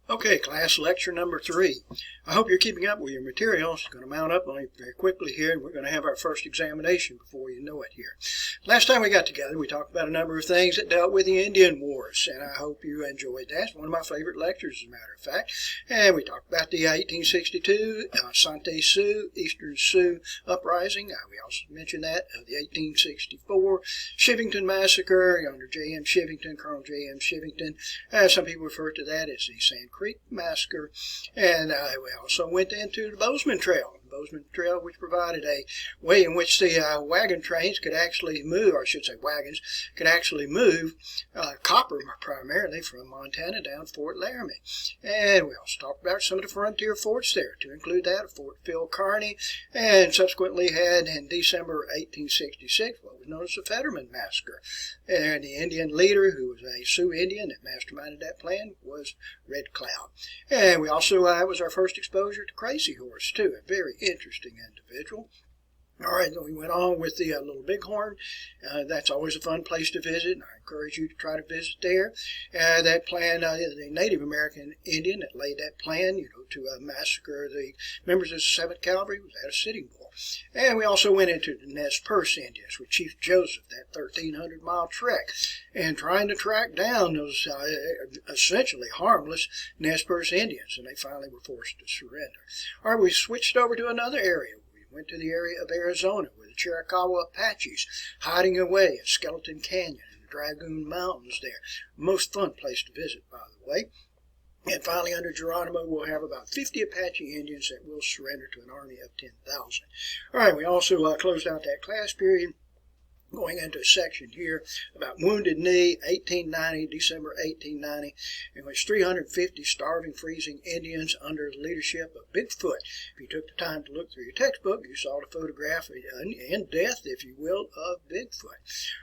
Okay, class lecture number 3. I hope you're keeping up with your materials. It's going to mount up on you very quickly here, and we're going to have our first examination before you know it here. Last time we got together, we talked about a number of things that dealt with the Indian Wars, and I hope you enjoyed that. It's one of my favorite lectures, as a matter of fact. And we talked about the 1862 Sante Sioux, Eastern Sioux Uprising. We also mentioned that, the 1864 Shivington Massacre under J.M. Shivington, Colonel J.M. Shivington. Some people refer to that as the Sand Creek Massacre. And we also went into the Bozeman Trail. Bozeman Trail, which provided a way in which the wagon trains could actually move, or I should say wagons, could actually move copper primarily from Montana down Fort Laramie. And we also talked about some of the frontier forts there, to include that, Fort Phil Kearny, and subsequently had in December 1866 what was known as the Fetterman Massacre. And the Indian leader, who was a Sioux Indian that masterminded that plan, was Red Cloud. And we also, that was our first exposure to Crazy Horse, too, a very interesting individual. All right, then we went on with the Little Bighorn. That's always a fun place to visit, and I encourage you to try to visit there. That plan, the Native American Indian that laid that plan, to massacre the members of the 7th Cavalry, was at a Sitting Bull. And we also went into the Nez Perce Indians with Chief Joseph, that 1,300-mile trek, and trying to track down those essentially harmless Nez Perce Indians, and they finally were forced to surrender. All right, we switched over to another area. Went to the area of Arizona where the Chiricahua Apaches hiding away at Skeleton Canyon and the Dragoon Mountains there. Most fun place to visit, by the way. And finally, under Geronimo, we'll have about 50 Apache Indians that will surrender to an army of 10,000. All right, we also closed out that class period going into a section here about Wounded Knee, 1890, December 1890, in which 350 starving, freezing Indians under the leadership of Bigfoot. If you took the time to look through your textbook, you saw the photograph in death, if you will, of Bigfoot.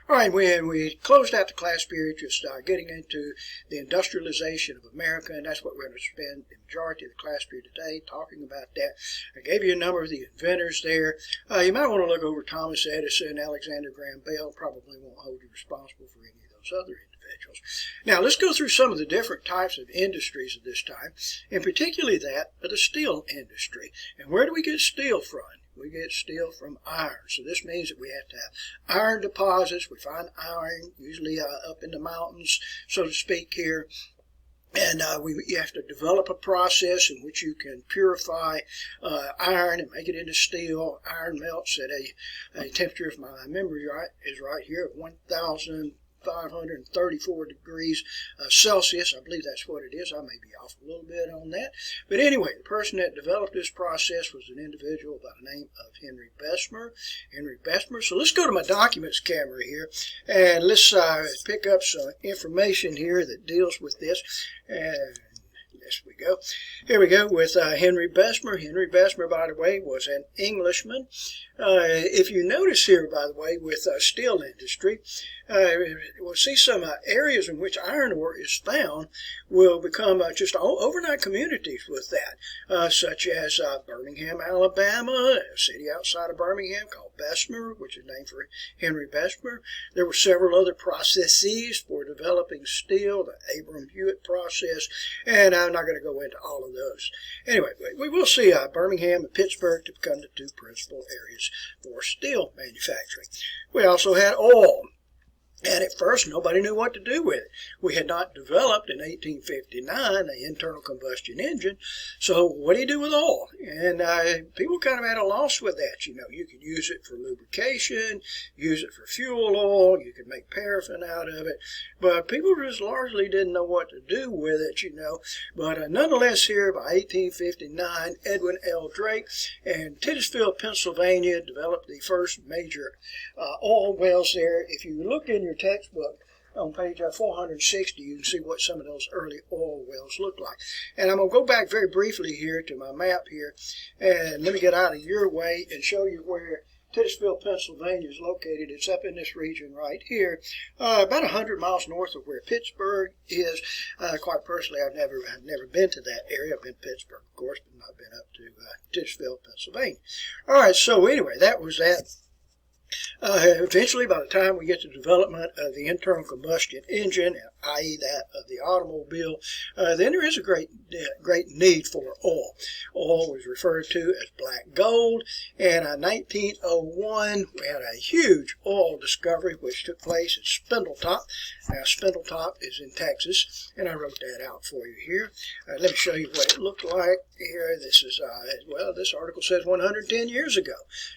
All right, we closed out the class period just getting into the industrialization of America, and that's what we're going to spend the majority of the class period today talking about that. I gave you a number of the inventors there. You might want to look over Thomas Edison, Alexander Graham Bell. Probably won't hold you responsible for any of those other individuals. Now, let's go through some of the different types of industries at this time, and particularly that of the steel industry. And where do we get steel from? We get steel from iron. So this means that we have to have iron deposits. We find iron usually up in the mountains, so to speak, here. And you have to develop a process in which you can purify iron and make it into steel. Iron melts at a temperature, if my memory is right here, of 1,534 degrees Celsius. I believe that's what it is. I may be off a little bit on that. But anyway, the person that developed this process was an individual by the name of Henry Bessemer. So let's go to my documents camera here, and let's pick up some information here that deals with this. And yes, we go. Here we go with Henry Bessemer. Henry Bessemer, by the way, was an Englishman. If you notice here, by the way, with steel industry, we'll see some areas in which iron ore is found will become just overnight communities with that, such as Birmingham, Alabama, a city outside of Birmingham called Bessemer, which is named for Henry Bessemer. There were several other processes for developing steel, the Abram Hewitt process, and I'm not going to go into all of those. Anyway, we will see Birmingham and Pittsburgh to become the two principal areas for steel manufacturing. We also had oil. And at first, nobody knew what to do with it. We had not developed in 1859 the internal combustion engine, so what do you do with oil? And people kind of had a loss with that. You could use it for lubrication, use it for fuel oil, you could make paraffin out of it, but people just largely didn't know what to do with it, But nonetheless, here by 1859, Edwin L. Drake in Titusville, Pennsylvania, developed the first major oil wells there. If you look in your textbook on page 460, you can see what some of those early oil wells look like. And I'm going to go back very briefly here to my map here, and let me get out of your way and show you where Titusville, Pennsylvania is located. It's up in this region right here, about 100 miles north of where Pittsburgh is. Quite personally, I've never been to that area. I've been to Pittsburgh, of course, but not been up to Titusville, Pennsylvania. All right, so anyway, that was that. Eventually, by the time we get to development of the internal combustion engine and i.e. that of the automobile, then there is a great need for oil. Oil was referred to as black gold, and in 1901 we had a huge oil discovery which took place at Spindletop. Now Spindletop is in Texas, and I wrote that out for you here. Let me show you what it looked like here. This is, well, this article says 110 years ago,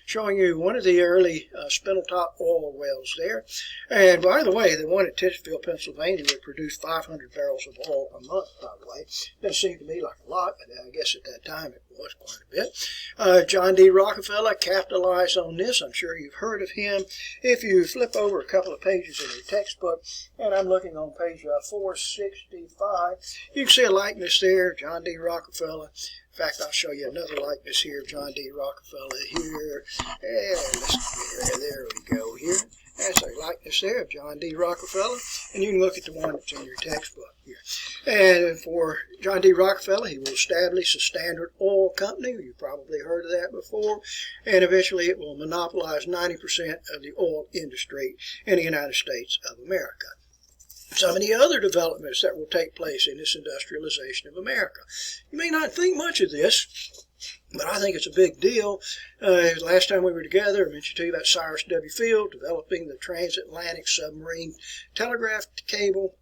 showing you one of the early Spindletop oil wells there. And by the way, the one at Titchfield, Pennsylvania would produce 500 barrels of oil a month, by the way. Doesn't seem to me like a lot, but I guess at that time it was quite a bit. John D. Rockefeller capitalized on this. I'm sure you've heard of him. If you flip over a couple of pages in your textbook, and I'm looking on page 465, you can see a likeness there, John D. Rockefeller. In fact, I'll show you another likeness here of John D. Rockefeller here. And there we go here. That's a likeness there of John D. Rockefeller. And you can look at the one that's in your textbook here. And for John D. Rockefeller, he will establish a Standard Oil Company. You've probably heard of that before. And eventually it will monopolize 90% of the oil industry in the United States of America. Some of the other developments that will take place in this industrialization of America. You may not think much of this, but I think it's a big deal. Last time we were together, I mentioned to you about Cyrus W. Field developing the transatlantic submarine telegraph cable.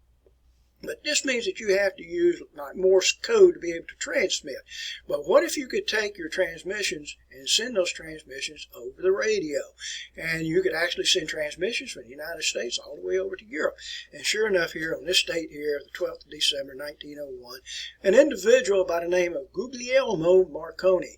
But this means that you have to use like Morse code to be able to transmit. But what if you could take your transmissions and send those transmissions over the radio? And you could actually send transmissions from the United States all the way over to Europe. And sure enough, here on this date here, the 12th of December, 1901, an individual by the name of Guglielmo Marconi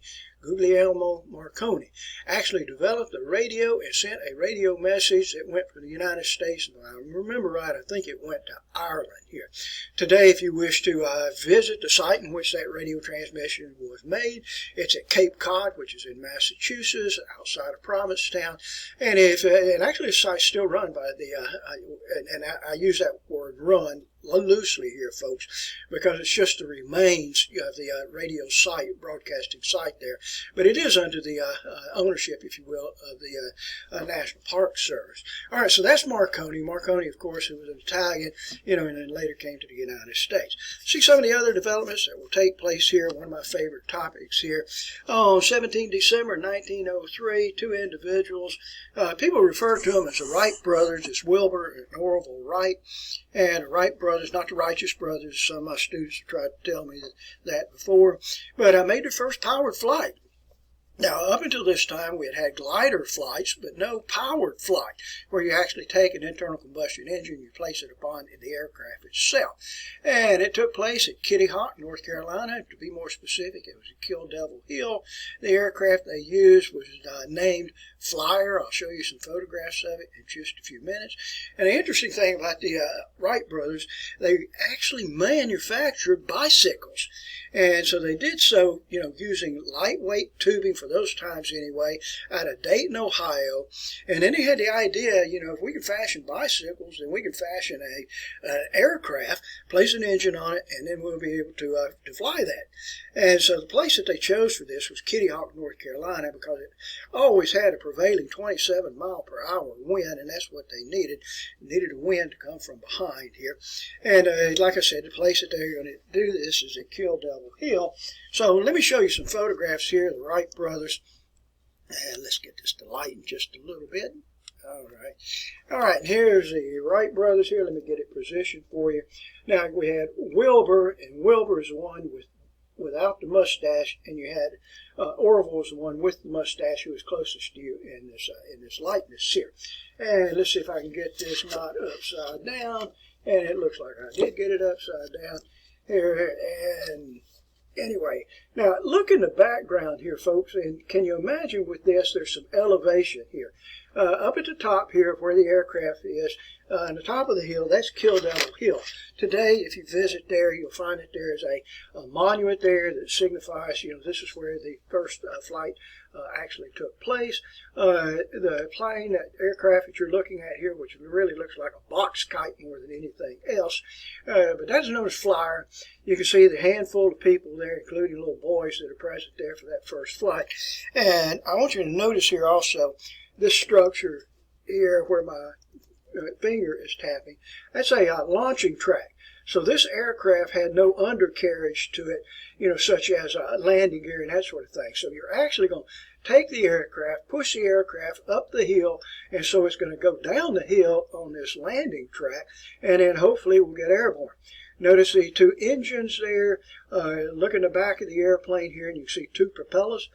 actually developed a radio and sent a radio message that went from the United States. If I remember right, I think it went to Ireland here. Today, if you wish to visit the site in which that radio transmission was made, it's at Cape Cod, which is in Massachusetts, outside of Provincetown. And actually the site's still run by I use that word run loosely here, folks, because it's just the remains of the radio site, broadcasting site there. But it is under the ownership, if you will, of the National Park Service. All right, so that's Marconi. Marconi, of course, who was an Italian, and then later came to the United States. See some of the other developments that will take place here. One of my favorite topics here. On 17 December 1903, two individuals, people refer to them as the Wright brothers. It's Wilbur and Orville Wright. And the Wright brothers, not the Righteous Brothers. Some of my students have tried to tell me that before. But I made the first powered flight. Now, up until this time, we had glider flights, but no powered flight, where you actually take an internal combustion engine, you place it upon the aircraft itself. And it took place at Kitty Hawk, North Carolina. To be more specific, it was at Kill Devil Hill. The aircraft they used was named Flyer. I'll show you some photographs of it in just a few minutes. And the interesting thing about the Wright brothers, they actually manufactured bicycles. And so they did so, using lightweight tubing for those times anyway, out of Dayton, Ohio. And then they had the idea, if we can fashion bicycles, then we can fashion an aircraft, place an engine on it, and then we'll be able to fly that. And so the place that they chose for this was Kitty Hawk, North Carolina, because it always had a prevailing 27 mile per hour wind, and that's what they needed. Needed a wind to come from behind here. And like I said, the place that they're going to do this is at Kill Devil Hill. So let me show you some photographs here of the Wright brothers. And let's get this to lighten just a little bit. All right, and here's the Wright brothers here. Let me get it positioned for you. Now we had Wilbur, and Wilbur is the one without the mustache, and you had Orville is the one with the mustache who is closest to you in this likeness here. And let's see if I can get this not upside down. And it looks like I did get it upside down here. And anyway, now look in the background here, folks, and can you imagine with this, there's some elevation here. Up at the top here where the aircraft is, on the top of the hill, that's Kill Devil Hill. Today, if you visit there, you'll find that there is a monument there that signifies, this is where the first flight actually took place. The plane, that aircraft that you're looking at here, which really looks like a box kite more than anything else, but that's known as Flyer. You can see the handful of people there, including little boys that are present there for that first flight. And I want you to notice here also this structure here where my finger is tapping, that's a launching track. So this aircraft had no undercarriage to it, such as landing gear and that sort of thing. So you're actually going to take the aircraft, push the aircraft up the hill, and so it's going to go down the hill on this landing track, and then hopefully we'll get airborne. Notice the two engines there. Look in the back of the airplane here, and you can see two propellers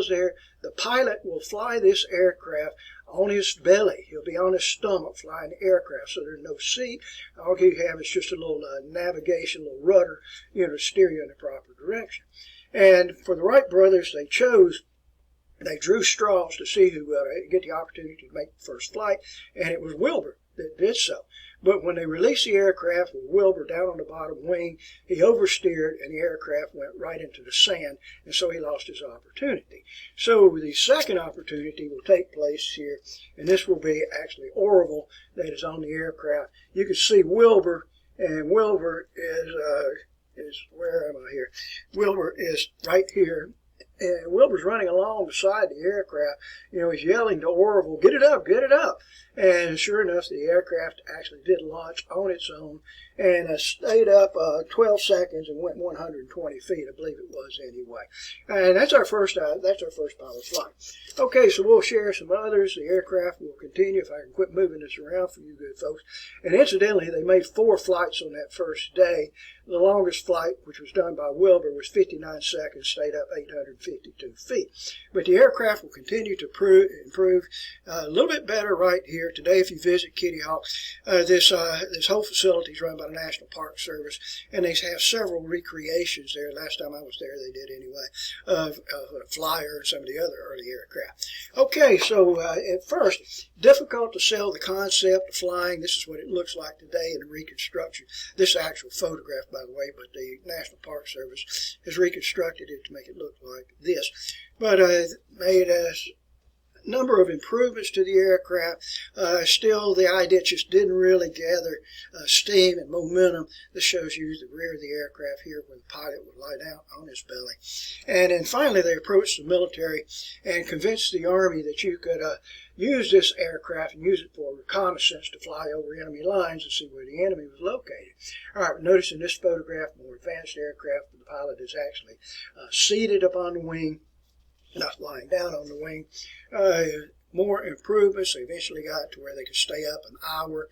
there. The pilot will fly this aircraft on his belly. He'll be on his stomach flying the aircraft, so there's no seat. All you have is just a little navigation, little rudder, to steer you in the proper direction. And for the Wright brothers, they drew straws to see who would get the opportunity to make the first flight, and it was Wilbur that did so. But when they released the aircraft with Wilbur down on the bottom wing, he oversteered and the aircraft went right into the sand, and so he lost his opportunity. So the second opportunity will take place here, and this will be actually Orville that is on the aircraft. You can see Wilbur, and Wilbur is where am I here? Wilbur is right here. And Wilbur's running along beside the aircraft. He's yelling to Orville, get it up, get it up. And sure enough, the aircraft actually did launch on its own and stayed up 12 seconds and went 120 feet, I believe it was anyway. And that's our first pilot flight. Okay, so we'll share some others. The aircraft will continue, if I can quit moving this around for you good folks. And incidentally, they made 4 flights on that first day. The longest flight, which was done by Wilbur, was 59 seconds, stayed up 852 feet. But the aircraft will continue to improve a little bit better right here. Today, if you visit Kitty Hawk, this whole facility is run by the National Park Service, and they have several recreations there. Last time I was there, they did anyway, of a Flyer and some of the other early aircraft. Okay, so at first, difficult to sell the concept of flying. This is what it looks like today in the reconstruction. This actual photograph, by the way, but the National Park Service has reconstructed it to make it look like this. But made a number of improvements to the aircraft. Still, the idea just didn't really gather steam and momentum. This shows you the rear of the aircraft here where the pilot would lie down on his belly. And then finally, they approached the military and convinced the Army that you could use this aircraft and use it for reconnaissance to fly over enemy lines and see where the enemy was located. All right, notice in this photograph, more advanced aircraft, the pilot is actually seated upon the wing, not lying down on the wing. More improvements. They eventually got to where they could stay up an hour,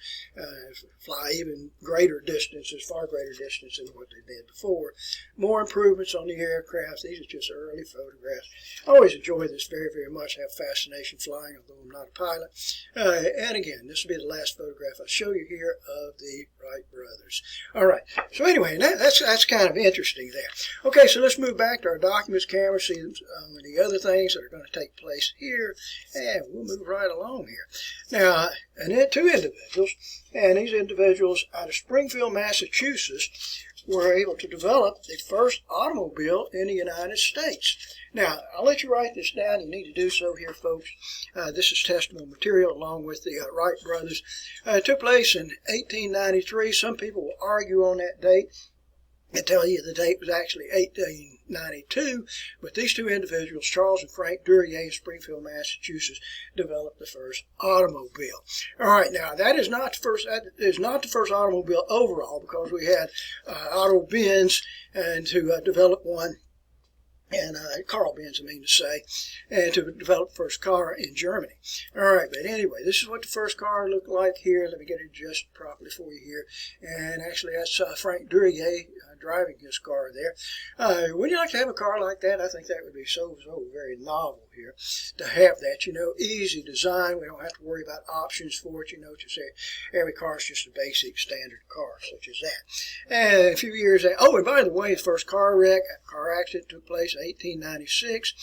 fly even greater distances, far greater distances than what they did before. More improvements on the aircraft. These are just early photographs. I always enjoy this very, very much. I have fascination flying, although I'm not a pilot. And again, this will be the last photograph I'll show you here of the Wright brothers. All right. So anyway, that's kind of interesting there. Okay, so let's move back to our documents camera, see the other things that are going to take place here, and we'll move right along here. Now, and then 2 individuals, and these individuals out of Springfield, Massachusetts, were able to develop the first automobile in the United States. Now, I'll let you write this down. You need to do so here, folks. This is testimonial material along with the Wright brothers. It took place in 1893. Some people will argue on that date and tell you the date was actually 1892, but these 2 individuals, Charles and Frank Duryea in Springfield, Massachusetts, developed the first automobile. All right, now that is not the first automobile overall, because we had Otto Benz and to develop one, and Carl Benz, I mean to say, and to develop the first car in Germany. All right, but anyway, this is what the first car looked like here. Let me get it adjusted properly for you here. And actually, that's Frank Duryea driving his car there. Would you like to have a car like that? I think that would be so very novel here to have that. Easy design. We don't have to worry about options for it. Just every car is just a basic standard car such as that. And a few years, and by the way, the first car accident took place in 1896,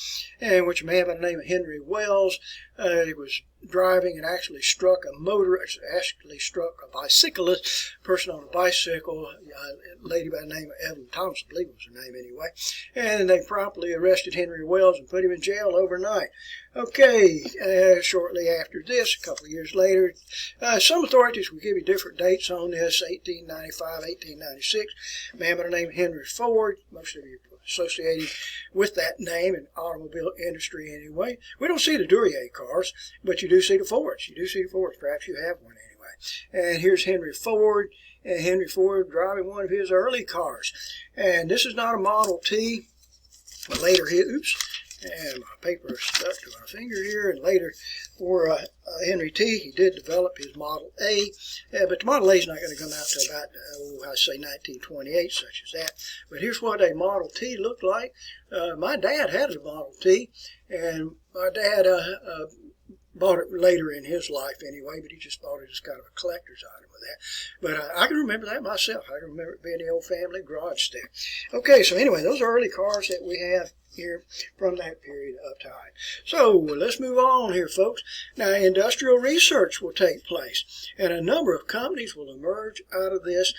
in which a man by the name of Henry Wells, he was driving and actually struck a bicyclist, person on a bicycle, a lady by the name of Evelyn Thomas, I believe was her name anyway, and they promptly arrested Henry Wells and put him in jail overnight. Okay, shortly after this, a couple of years later, some authorities will give you different dates on this, 1895, 1896, a man by the name of Henry Ford, most of you associated with that name in automobile industry anyway. We don't see the Duryea car cars, but you do see the Fords. You do see the Fords. Perhaps you have one anyway. And here's Henry Ford. And Henry Ford driving one of his early cars. And this is not a Model T, but later and my paper stuck to my finger here, and later for Henry T, he did develop his Model A, but the Model A is not going to come out until about, I say 1928, such as that. But here's what a Model T looked like. My dad had a Model T, and my dad bought it later in his life anyway, but he just bought it as kind of a collector's item with that. But I can remember that myself. I can remember it being the old family garage there. Okay, so anyway, those are early cars that we have here from that period of time. So let's move on here, folks. Now, industrial research will take place, and a number of companies will emerge out of this.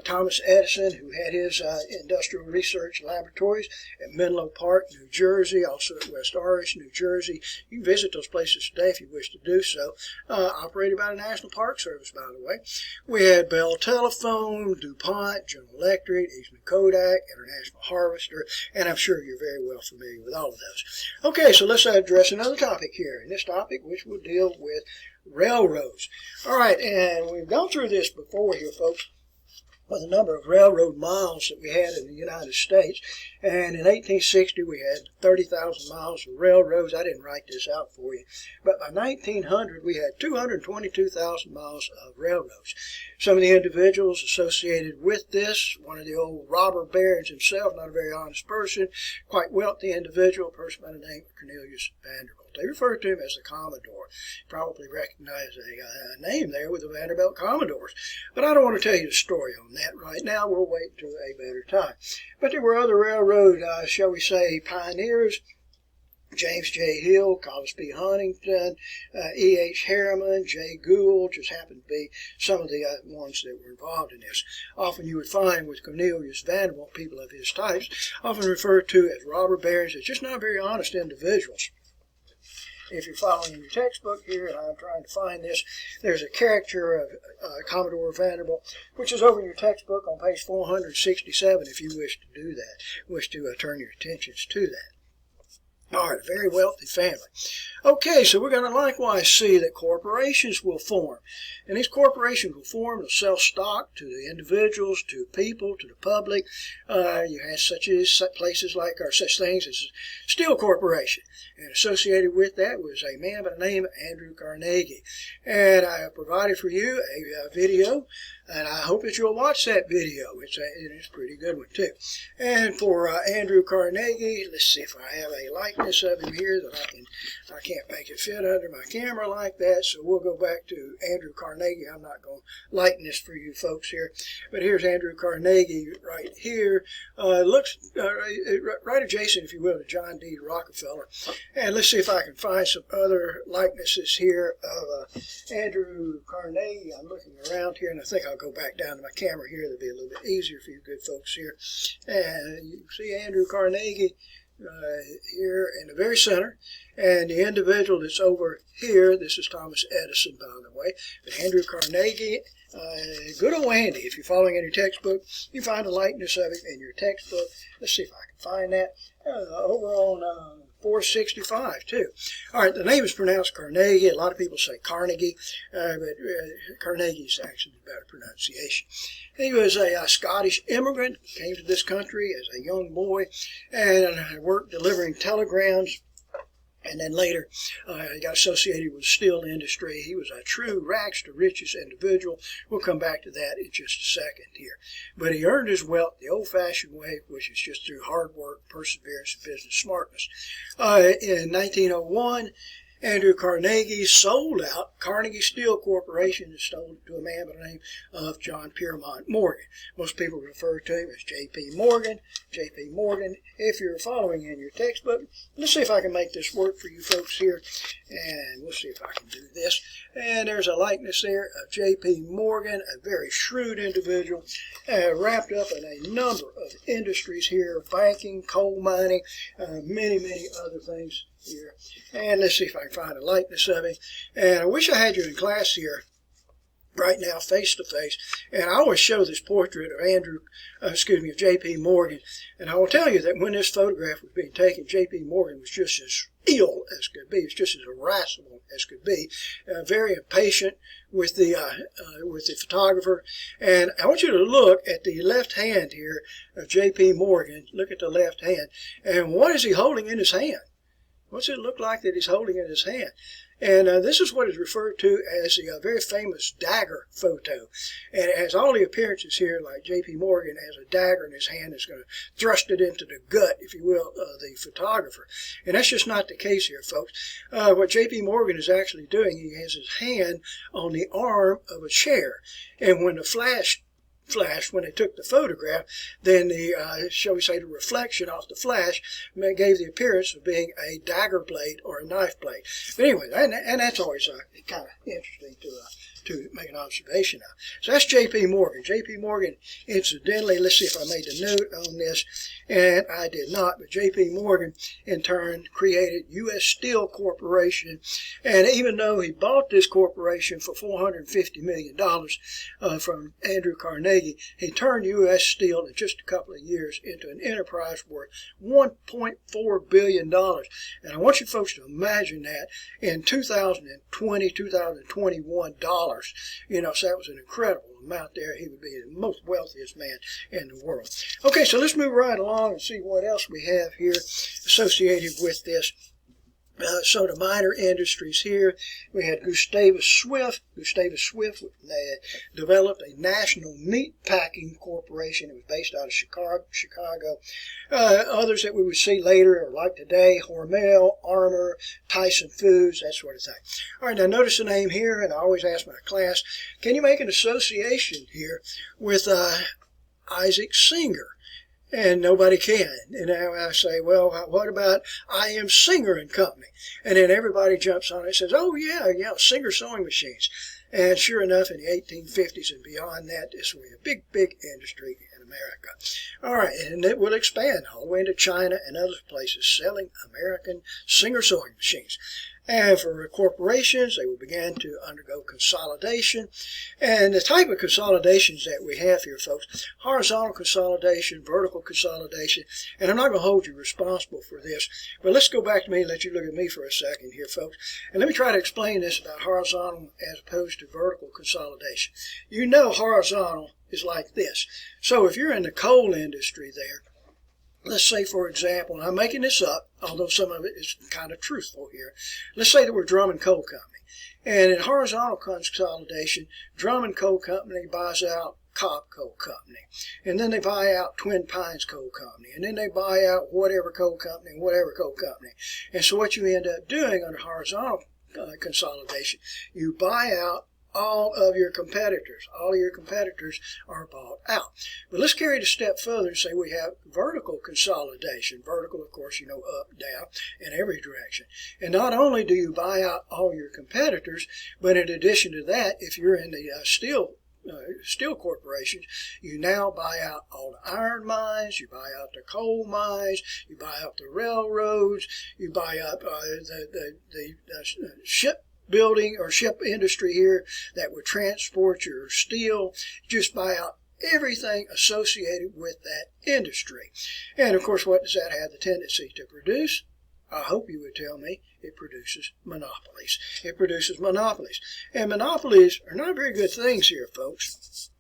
Thomas Edison, who had his industrial research laboratories at Menlo Park, New Jersey, also at West Orange, New Jersey. You can visit those places today if you wish to do so. Operated by the National Park Service, by the way. We had Bell Telephone, DuPont, General Electric, Eastman Kodak, International Harvester, and I'm sure you're very well familiar with all of those. Okay, so let's address another topic here, and this topic which will deal with railroads. All right, and we've gone through this before here, folks, with the number of railroad miles that we had in the United States. And in 1860, we had 30,000 miles of railroads. I didn't write this out for you. But by 1900, we had 222,000 miles of railroads. Some of the individuals associated with this, one of the old robber barons himself, not a very honest person, quite wealthy individual, a person by the name of Cornelius Vanderbilt. They refer to him as the Commodore. You probably recognize a name there with the Vanderbilt Commodores. But I don't want to tell you the story on that right now. We'll wait until a better time. But there were other railroad, shall we say, pioneers. James J. Hill, Collis P. Huntington, E.H. Harriman, J. Gould, just happened to be some of the ones that were involved in this. Often you would find with Cornelius Vanderbilt, people of his types, often referred to as robber barons, as just not very honest individuals. If you're following in your textbook here, and I'm trying to find this, there's a character of Commodore Vanderbilt, which is over in your textbook on page 467 if you wish to do that, wish to turn your attentions to that. All right, a very wealthy family. Okay, so we're going to likewise see that corporations will form. And these corporations will form to sell stock to the individuals, to people, to the public. You have such places like, or such things as Steel Corporation. And associated with that was a man by the name of Andrew Carnegie. And I have provided for you a video, and I hope that you'll watch that video. It's a pretty good one, too. And for Andrew Carnegie, let's see if I have a likeness of him here that I can't make it fit under my camera like that, so we'll go back to Andrew Carnegie. I'm not going to lighten this for you folks here, but here's Andrew Carnegie right here. Looks right adjacent, if you will, to John D. Rockefeller. And let's see if I can find some other likenesses here of Andrew Carnegie. I'm looking around here, and I think I'll go back down to my camera here. That'll be a little bit easier for you good folks here. And you can see Andrew Carnegie here in the very center, and the individual that's over here, this is Thomas Edison, by the way, but Andrew Carnegie, good old Andy. If you're following in your textbook, you find a likeness of him in your textbook. Let's see if I can find that over on 465 too. All right, the name is pronounced Carnegie. A lot of people say Carnegie, but Carnegie is actually the better pronunciation. He was a Scottish immigrant, came to this country as a young boy, and worked delivering telegrams. And then later, he got associated with the steel industry. He was a true rags to riches individual. We'll come back to that in just a second here. But he earned his wealth the old-fashioned way, which is just through hard work, perseverance, and business smartness. In 1901, Andrew Carnegie sold out Carnegie Steel Corporation and sold it to a man by the name of John Piermont Morgan. Most people refer to him as J.P. Morgan. J.P. Morgan, if you're following in your textbook, let's see if I can make this work for you folks here, and we'll see if I can do this. And there's a likeness there of J.P. Morgan, a very shrewd individual, wrapped up in a number of industries here, banking, coal mining, many, many other things here. And let's see if I can find a likeness of him. And I wish I had you in class here right now, face to face. And I always show this portrait of J.P. Morgan. And I will tell you that when this photograph was being taken, J.P. Morgan was just as ill as could be. It's just as irascible as could be. Very impatient with the photographer. And I want you to look at the left hand here of J.P. Morgan. Look at the left hand. And what is he holding in his hand? What's it look like that he's holding in his hand? And this is what is referred to as the very famous dagger photo. And it has all the appearances here, like J.P. Morgan has a dagger in his hand that's going to thrust it into the gut, if you will, of the photographer. And that's just not the case here, folks. What J.P. Morgan is actually doing, he has his hand on the arm of a chair. And when the flashed when they took the photograph, then the, shall we say, the reflection off the flash gave the appearance of being a dagger blade or a knife blade. But anyway, and that's always kind of interesting to make an observation of. So that's J.P. Morgan. J.P. Morgan, incidentally, let's see if I made a note on this, and I did not, but J.P. Morgan, in turn, created U.S. Steel Corporation, and even though he bought this corporation for $450 million from Andrew Carnegie, he turned U.S. Steel in just a couple of years into an enterprise worth $1.4 billion. And I want you folks to imagine that in 2020, 2021 dollars. You know, so that was an incredible amount there. He would be the most wealthiest man in the world. Okay, so let's move right along and see what else we have here associated with this. So the minor industries here, we had Gustavus Swift. Gustavus Swift developed a national meat packing corporation. It was based out of Chicago. Others that we would see later are like today, Hormel, Armour, Tyson Foods, that sort of thing. All right, now notice the name here, and I always ask my class, can you make an association here with Isaac Singer? And nobody can. And now I say, well, what about I.M. Singer and Company? And then everybody jumps on it and says, oh, yeah, Singer sewing machines. And sure enough, in the 1850s and beyond that, this will be a big, big industry in America. All right, and it will expand all the way into China and other places, selling American Singer sewing machines. And for corporations, they will begin to undergo consolidation. And the type of consolidations that we have here, folks, horizontal consolidation, vertical consolidation. And I'm not going to hold you responsible for this, but let's go back to me and let you look at me for a second here, folks. And let me try to explain this about horizontal as opposed to vertical consolidation. You know horizontal is like this. So if you're in the coal industry there, let's say, for example, and I'm making this up, although some of it is kind of truthful here. Let's say that we're Drummond Coal Company. And in horizontal consolidation, Drummond Coal Company buys out Cobb Coal Company. And then they buy out Twin Pines Coal Company. And then they buy out whatever coal company, whatever coal company. And so what you end up doing under horizontal consolidation, you buy out all of your competitors. All of your competitors are bought out. But let's carry it a step further and say we have vertical consolidation. Vertical, of course, you know, up, down, in every direction. And not only do you buy out all your competitors, but in addition to that, if you're in the steel corporations, you now buy out all the iron mines, you buy out the coal mines, you buy out the railroads, you buy up the shipbuilding or ship industry here that would transport your steel. Just buy out everything associated with that industry. And of course, what does that have the tendency to produce? I hope you would tell me it produces monopolies. It produces monopolies. And monopolies are not very good things here, folks.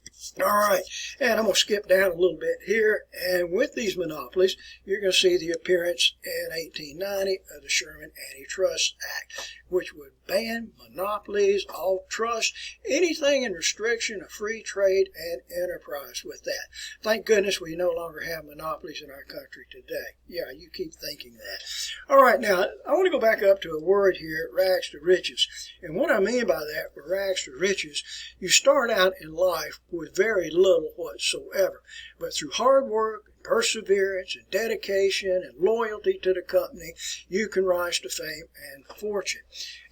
All right, and I'm going to skip down a little bit here, and with these monopolies, you're going to see the appearance in 1890 of the Sherman Antitrust Act, which would ban monopolies, all trust, anything in restriction of free trade and enterprise with that. Thank goodness we no longer have monopolies in our country today. Yeah, you keep thinking that. All right, now, I want to go back up to a word here, rags to riches. And what I mean by that, with rags to riches, you start out in life with very little whatsoever. But through hard work, perseverance, and dedication, and loyalty to the company, you can rise to fame and fortune.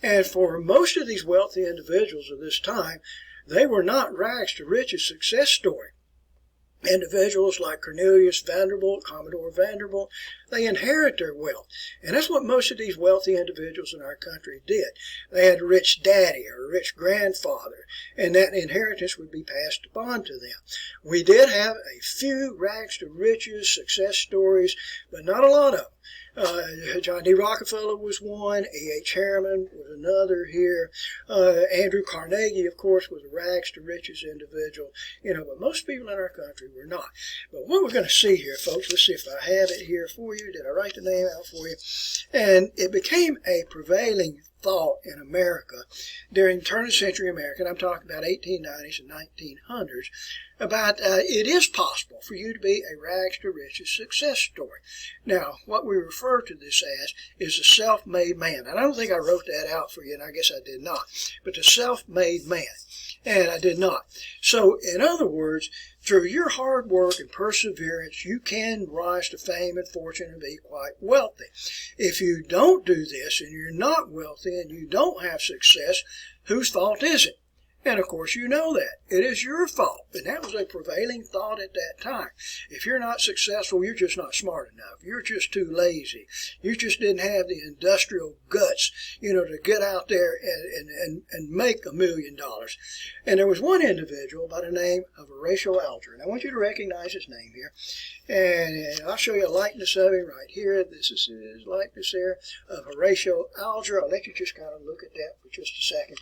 And for most of these wealthy individuals of this time, they were not rags to riches success story. Individuals like Cornelius Vanderbilt, Commodore Vanderbilt, they inherit their wealth. And that's what most of these wealthy individuals in our country did. They had a rich daddy or a rich grandfather, and that inheritance would be passed on to them. We did have a few rags to riches success stories, but not a lot of them. John D. Rockefeller was one. E.H. Harriman was another here. Andrew Carnegie, of course, was a rags to riches individual. But most people in our country were not. But what we're going to see here, folks, let's see if I have it here for you. Did I write the name out for you? And it became a prevailing thought in America during the turn of the century America, and I'm talking about 1890s and 1900s, about it is possible for you to be a rags to riches success story. Now, what we refer to this as is the self-made man. And I don't think I wrote that out for you, and I guess I did not. But the self-made man. And I did not. So, in other words, through your hard work and perseverance, you can rise to fame and fortune and be quite wealthy. If you don't do this and you're not wealthy and you don't have success, whose fault is it? And of course you know that. It is your fault. And that was a prevailing thought at that time. If you're not successful, you're just not smart enough. You're just too lazy. You just didn't have the industrial guts, to get out there and make $1 million. And there was one individual by the name of Horatio Alger. And I want you to recognize his name here. And I'll show you a likeness of him right here. This is his likeness there of Horatio Alger. I'll let you just kind of look at that for just a second.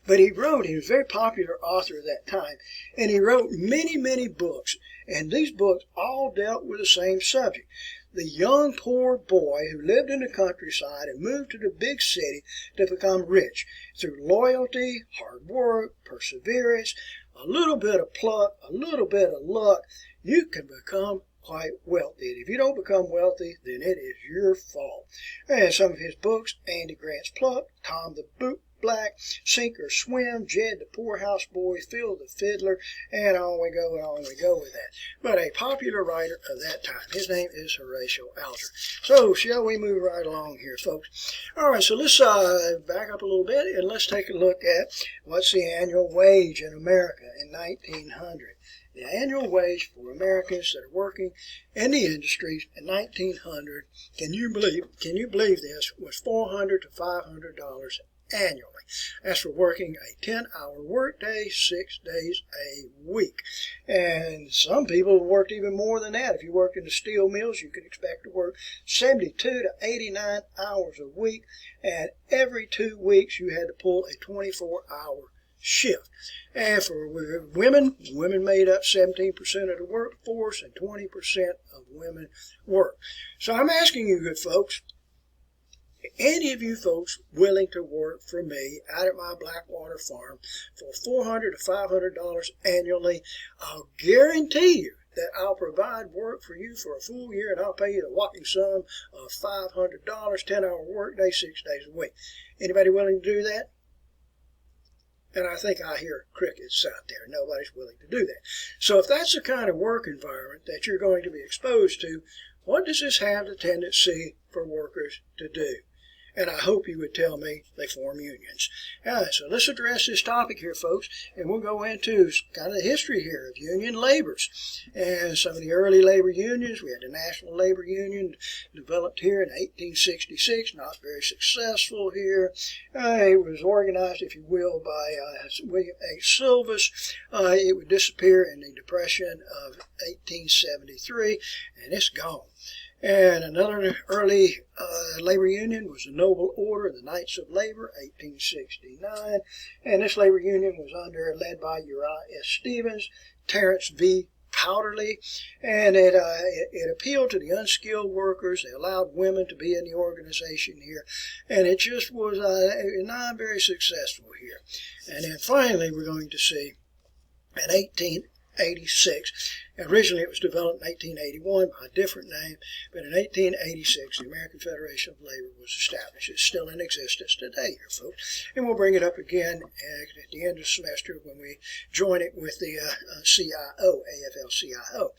But he was a very popular author at that time, and he wrote many, many books, and these books all dealt with the same subject. The young poor boy who lived in the countryside and moved to the big city to become rich. Through loyalty, hard work, perseverance, a little bit of pluck, a little bit of luck, you can become quite wealthy. And if you don't become wealthy, then it is your fault. And some of his books, Andy Grant's Pluck, Tom the Boot Black, Sink or Swim, Jed the Poorhouse Boy, Phil the Fiddler, and on we go with that. But a popular writer of that time. His name is Horatio Alger. So, shall we move right along here, folks? All right, so let's back up a little bit, and let's take a look at what's the annual wage in America in 1900. The annual wage for Americans that are working in the industries in 1900, can you believe this, was $400 to $500 annually. That's for working a 10-hour workday, 6 days a week. And some people worked even more than that. If you worked in the steel mills, you could expect to work 72 to 89 hours a week. And every 2 weeks, you had to pull a 24-hour shift. And for women made up 17% of the workforce and 20% of women worked. So I'm asking you good folks, any of you folks willing to work for me out at my Blackwater farm for $400 to $500 annually, I'll guarantee you that I'll provide work for you for a full year, and I'll pay you the whopping sum of $500, 10-hour workday, 6 days a week. Anybody willing to do that? And I think I hear crickets out there. Nobody's willing to do that. So if that's the kind of work environment that you're going to be exposed to, what does this have the tendency for workers to do? And I hope you would tell me they form unions. So let's address this topic here, folks, and we'll go into kind of the history here of union labors. And some of the early labor unions, we had the National Labor Union developed here in 1866, not very successful here. It was organized, if you will, by William H. Silvis. It would disappear in the Depression of 1873, and it's gone. And another early labor union was the Noble Order of the Knights of Labor, 1869. And this labor union was led by Uriah S. Stevens, Terrence V. Powderly, and it appealed to the unskilled workers. They allowed women to be in the organization here, and it just was not very successful here. And then finally, we're going to see in 1886. Originally, it was developed in 1881 by a different name, but in 1886, the American Federation of Labor was established. It's still in existence today here, folks. And we'll bring it up again at the end of the semester when we join it with the CIO, AFL-CIO.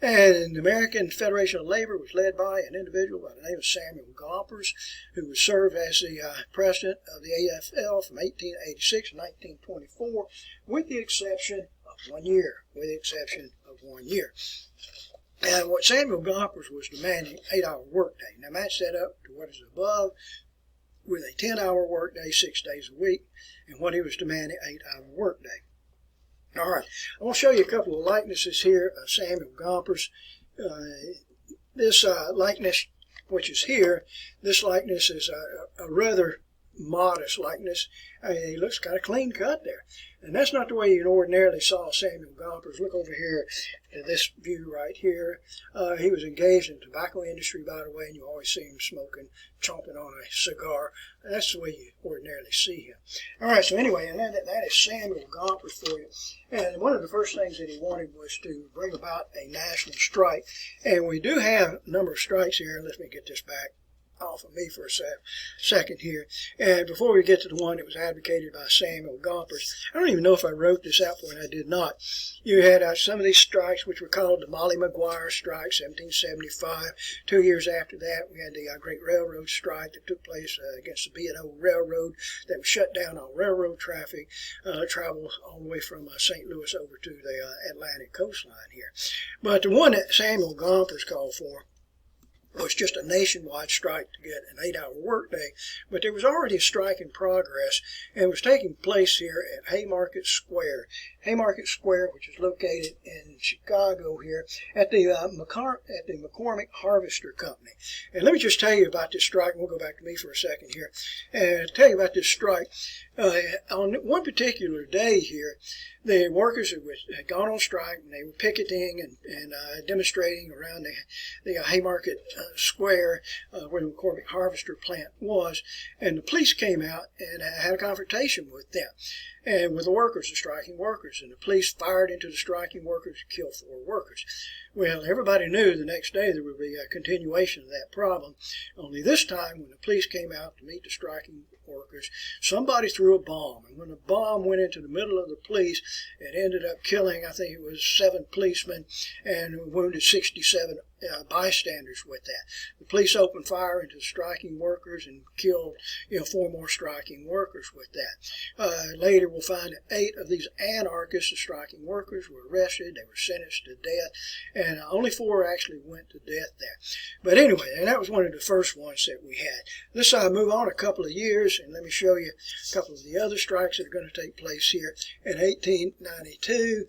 And the American Federation of Labor was led by an individual by the name of Samuel Gompers, who would serve as the president of the AFL from 1886 to 1924, with the exception of 1 year. And what Samuel Gompers was demanding, 8-hour workday. Now match that up to what is above with a 10-hour workday, 6 days a week, and what he was demanding, 8-hour workday. All right, I want to show you a couple of likenesses here of Samuel Gompers. This likeness which is here. This likeness is a rather modest likeness. He looks kind of clean cut there. And that's not the way you'd ordinarily saw Samuel Gompers. Look over here at this view right here. He was engaged in the tobacco industry, by the way, and you always see him smoking, chomping on a cigar. That's the way you ordinarily see him. All right, so anyway, and that is Samuel Gompers for you. And one of the first things that he wanted was to bring about a national strike. And we do have a number of strikes here. Let me get this back off of me for a second here. And before we get to the one that was advocated by Samuel Gompers, I don't even know if I wrote this out for you, and I did not. You had some of these strikes, which were called the Molly Maguire strike, 1775. 2 years after that, we had the Great Railroad strike that took place against the B&O Railroad that was shut down all railroad traffic, travel all the way from St. Louis over to the Atlantic coastline here. But the one that Samuel Gompers called for was just a nationwide strike to get an 8-hour workday, but there was already a strike in progress, and it was taking place here at Haymarket Square. Haymarket Square, which is located in Chicago here, at the McCormick Harvester Company. And let me just tell you about this strike, and we'll go back to me for a second here, and tell you about this strike. On one particular day here, the workers had gone on strike, and they were picketing and demonstrating around the Haymarket Square where the McCormick Harvester plant was, and the police came out and had a confrontation with them and with the workers, the striking workers, and the police fired into the striking workers and killed 4 workers. Well, everybody knew the next day there would be a continuation of that problem, only this time when the police came out to meet the striking workers, somebody threw a bomb, and when the bomb went into the middle of the police, it ended up killing, I think it was 7 policemen and wounded 67 bystanders with that. The police opened fire into the striking workers and killed 4 more striking workers with that. Later we'll find that 8 of these anarchists, the striking workers, were arrested. They were sentenced to death, and only 4 actually went to death there. But anyway, and that was one of the first ones that we had. Let's move on a couple of years, and let me show you a couple of the other strikes that are going to take place here. In 1892,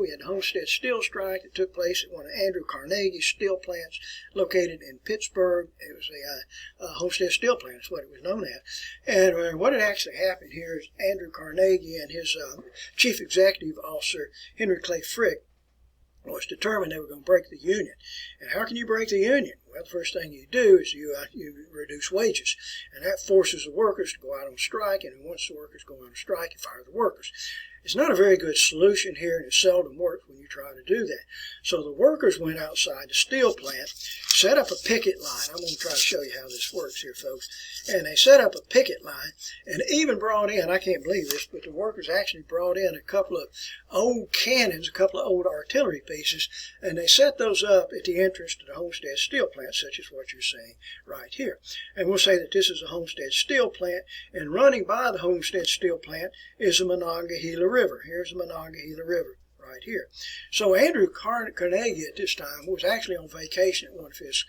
we had the Homestead Steel Strike that took place at one of Andrew Carnegie's steel plants located in Pittsburgh. It was a Homestead Steel Plant, is what it was known as. And what had actually happened here is Andrew Carnegie and his chief executive officer, Henry Clay Frick, was determined they were going to break the union. And how can you break the union? Well, the first thing you do is you reduce wages, and that forces the workers to go out on strike, and once the workers go on strike, you fire the workers. It's not a very good solution here, and it seldom works when you try to do that. So the workers went outside the steel plant, set up a picket line. I'm going to try to show you how this works here, folks. And they set up a picket line and even brought in, I can't believe this, but the workers actually brought in a couple of old cannons, a couple of old artillery pieces, and they set those up at the entrance to the Homestead Steel Plant, such as what you're seeing right here. And we'll say that this is a Homestead Steel Plant, and running by the Homestead Steel Plant is the Monongahela River. Here's the Monongahela River right here. So Andrew Carnegie at this time was actually on vacation at one of his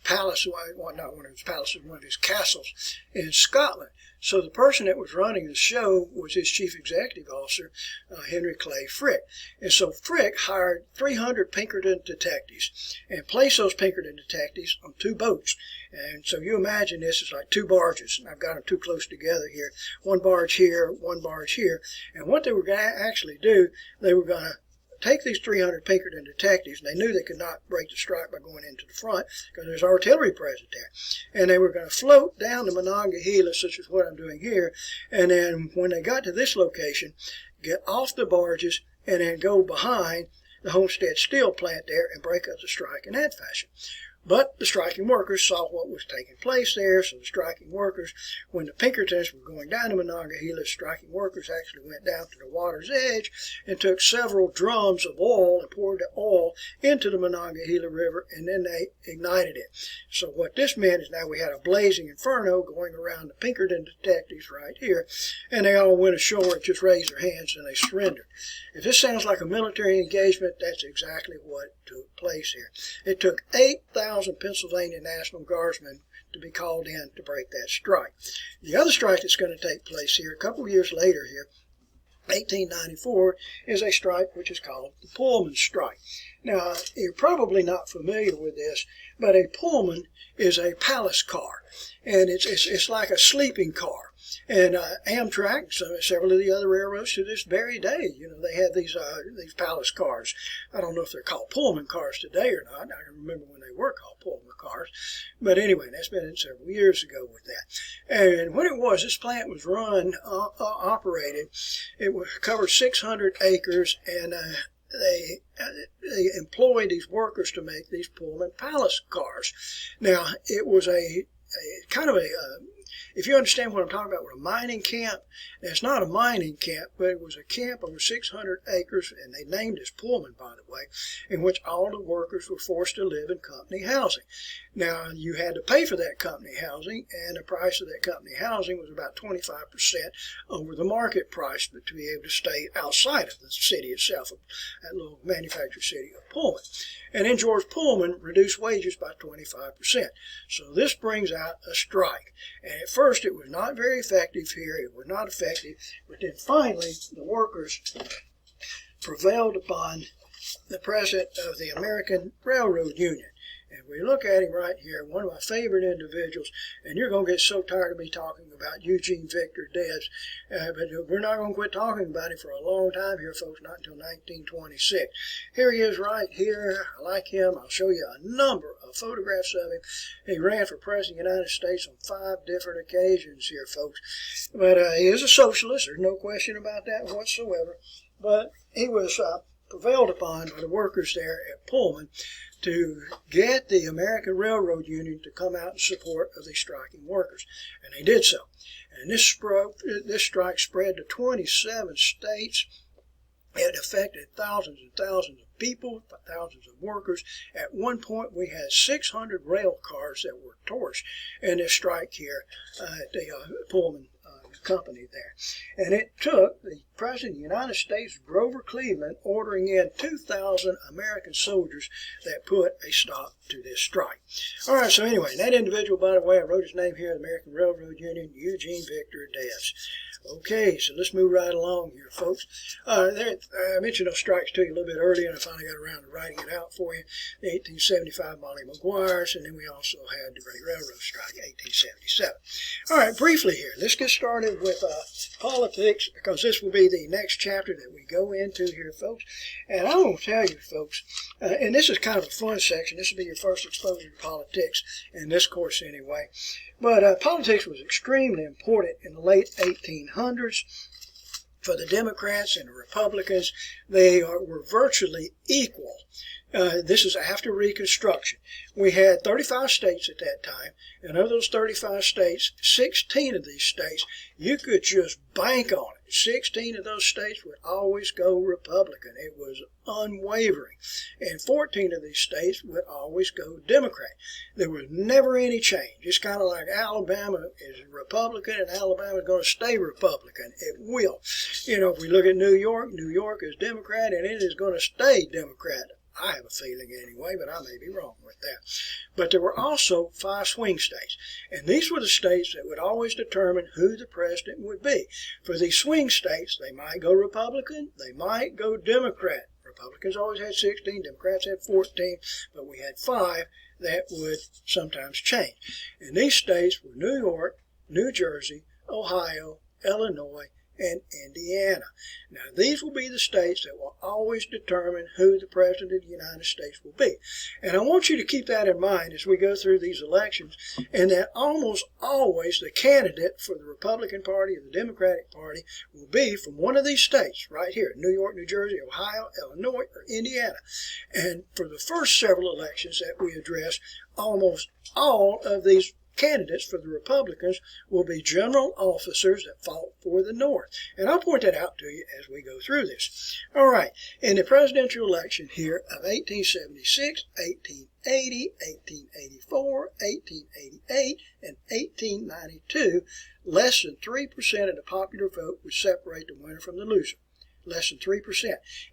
palaces, well, not one of his palaces, one of his castles in Scotland. So the person that was running the show was his chief executive officer, Henry Clay Frick. And so Frick hired 300 Pinkerton detectives and placed those Pinkerton detectives on 2 boats. And so you imagine this is like 2 barges. I've got them too close together here. 1 barge here, 1 barge here. And what they were going to actually do, they were going to take these 300 Pinkerton detectives, and they knew they could not break the strike by going into the front because there's artillery present there. And they were going to float down the Monongahela, such as what I'm doing here, and then when they got to this location, get off the barges and then go behind the Homestead Steel Plant there and break up the strike in that fashion. But the striking workers saw what was taking place there, so the striking workers, when the Pinkertons were going down to Monongahela, the striking workers actually went down to the water's edge and took several drums of oil and poured the oil into the Monongahela River, and then they ignited it. So what this meant is now we had a blazing inferno going around the Pinkerton detectives right here, and they all went ashore and just raised their hands and they surrendered. If this sounds like a military engagement, that's exactly what took place here. It took 8,000 Pennsylvania National Guardsmen to be called in to break that strike. The other strike that's going to take place here a couple of years later here 1894 is a strike which is called the Pullman strike. Now, you're probably not familiar with this, but a Pullman is a palace car, and it's like a sleeping car. And Amtrak, several of the other railroads to this very day, they have these palace cars. I don't know if they're called Pullman cars today or not. I can remember when they were called Pullman cars. But anyway, that's been several years ago with that. And what it was, this plant was operated. It covered 600 acres, and they employed these workers to make these Pullman palace cars. Now, it was a kind of if you understand what I'm talking about with a mining camp, now it's not a mining camp, but it was a camp over 600 acres, and they named it Pullman, by the way, in which all the workers were forced to live in company housing. Now, you had to pay for that company housing, and the price of that company housing was about 25% over the market price to be able to stay outside of the city itself, that little manufacturing city of Pullman. And then George Pullman reduced wages by 25%. So this brings out a strike. And at first it was not very effective here. It was not effective. But then finally the workers prevailed upon the president of the American Railroad Union. And we look at him right here, one of my favorite individuals, and you're going to get so tired of me talking about Eugene Victor Debs, but we're not going to quit talking about him for a long time here, folks, not until 1926. Here he is right here. I like him. I'll show you a number of photographs of him. He ran for President of the United States on 5 different occasions here, folks. But he is a socialist. There's no question about that whatsoever. But he was prevailed upon by the workers there at Pullman to get the American Railroad Union to come out in support of the striking workers. And they did so. And this strike spread to 27 states. It affected thousands and thousands of people, thousands of workers. At one point, we had 600 rail cars that were torched in this strike here at the Pullman company there. And it took the President of the United States, Grover Cleveland, ordering in 2,000 American soldiers that put a stop to this strike. All right, so anyway, that individual, by the way, I wrote his name here, the American Railroad Union, Eugene Victor Debs. Okay, so let's move right along here, folks. I mentioned those strikes to you a little bit earlier, and I finally got around to writing it out for you. The 1875 Molly Maguires, and then we also had the Great Railroad Strike, 1877. All right, briefly here, let's get started with politics, because this will be the next chapter that we go into here, folks. And I want to tell you, folks, and this is kind of a fun section. This will be your first exposure to politics in this course anyway. But politics was extremely important in the late 1800s for the Democrats and the Republicans. They were virtually equal. This is after Reconstruction. We had 35 states at that time, and of those 35 states, 16 of these states, you could just bank on it. 16 of those states would always go Republican. It was unwavering. And 14 of these states would always go Democrat. There was never any change. It's kind of like Alabama is Republican and Alabama is going to stay Republican. It will. If we look at New York is Democrat and it is going to stay Democrat. I have a feeling anyway, but I may be wrong with that. But there were also 5 swing states, and these were the states that would always determine who the president would be. For these swing states, they might go Republican, they might go Democrat. Republicans always had 16, Democrats had 14, but we had 5 that would sometimes change. And these states were New York, New Jersey, Ohio, Illinois, and Indiana. Now, these will be the states that will always determine who the President of the United States will be. And I want you to keep that in mind as we go through these elections, and that almost always the candidate for the Republican Party or the Democratic Party will be from one of these states right here, New York, New Jersey, Ohio, Illinois, or Indiana. And for the first several elections that we addressed, almost all of these candidates for the Republicans will be general officers that fought for the North. And I'll point that out to you as we go through this. All right, in the presidential election here of 1876, 1880, 1884, 1888, and 1892, less than 3% of the popular vote would separate the winner from the loser. Less than 3%.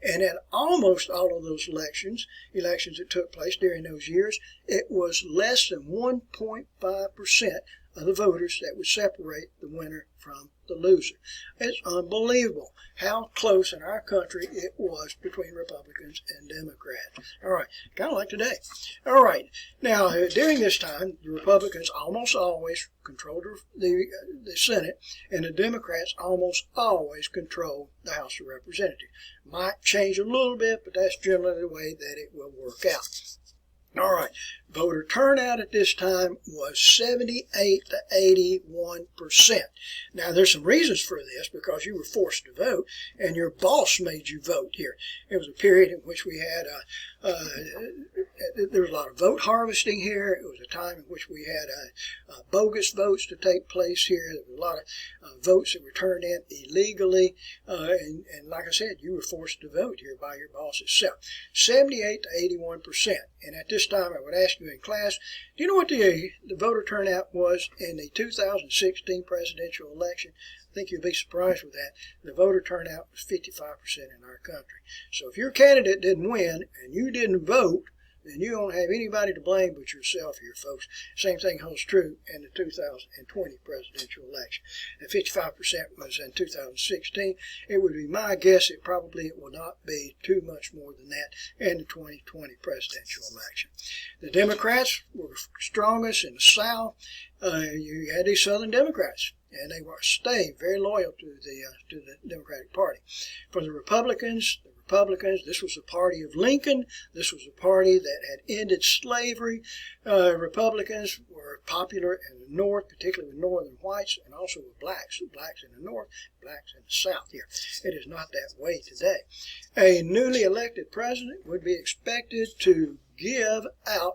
And in almost all of those elections that took place during those years, it was less than 1.5% of the voters that would separate the winner from the loser. It's unbelievable how close in our country it was between Republicans and Democrats. All right, kind of like today. All right, now during this time, the Republicans almost always controlled the Senate, and the Democrats almost always control the House of Representatives. Might change a little bit, but that's generally the way that it will work out. All right, voter turnout at this time was 78 to 81%. Now, there's some reasons for this, because you were forced to vote, and your boss made you vote here. It was a period in which we had there was a lot of vote harvesting here. It was a time in which we had bogus votes to take place here. There were a lot of votes that were turned in illegally, and like I said, you were forced to vote here by your boss itself. 78 to 81%. And at this time, I would ask you in class, do you know what the voter turnout was in the 2016 presidential election? I think you'll be surprised with that. The voter turnout was 55% in our country. So if your candidate didn't win and you didn't vote, then you don't have anybody to blame but yourself here, folks. Same thing holds true in the 2020 presidential election. And 55% was in 2016. It would be my guess that probably it will not be too much more than that in the 2020 presidential election. The Democrats were strongest in the South. You had these Southern Democrats, and they stayed very loyal to the Democratic Party. For the Republicans, this was the party of Lincoln. This was a party that had ended slavery. Republicans were popular in the North, particularly with Northern whites, and also with blacks. Blacks in the North, blacks in the South here. It is not that way today. A newly elected president would be expected to give out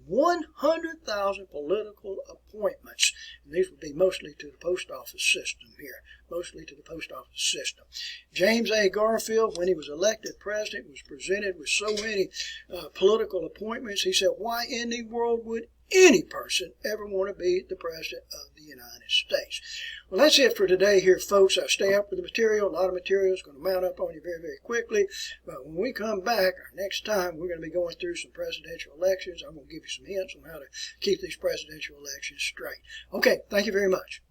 100,000 political appointments. And these would be mostly to the post office system here. Mostly to the post office system. James A. Garfield, when he was elected president, was presented with so many political appointments. He said, why in the world would any person ever want to be the president of the United States? Well, that's it for today here, folks. Stay up with the material. A lot of material is going to mount up on you very, very quickly. But when we come back, our next time, we're going to be going through some presidential elections. I'm going to give you some hints on how to keep these presidential elections straight. Okay, thank you very much.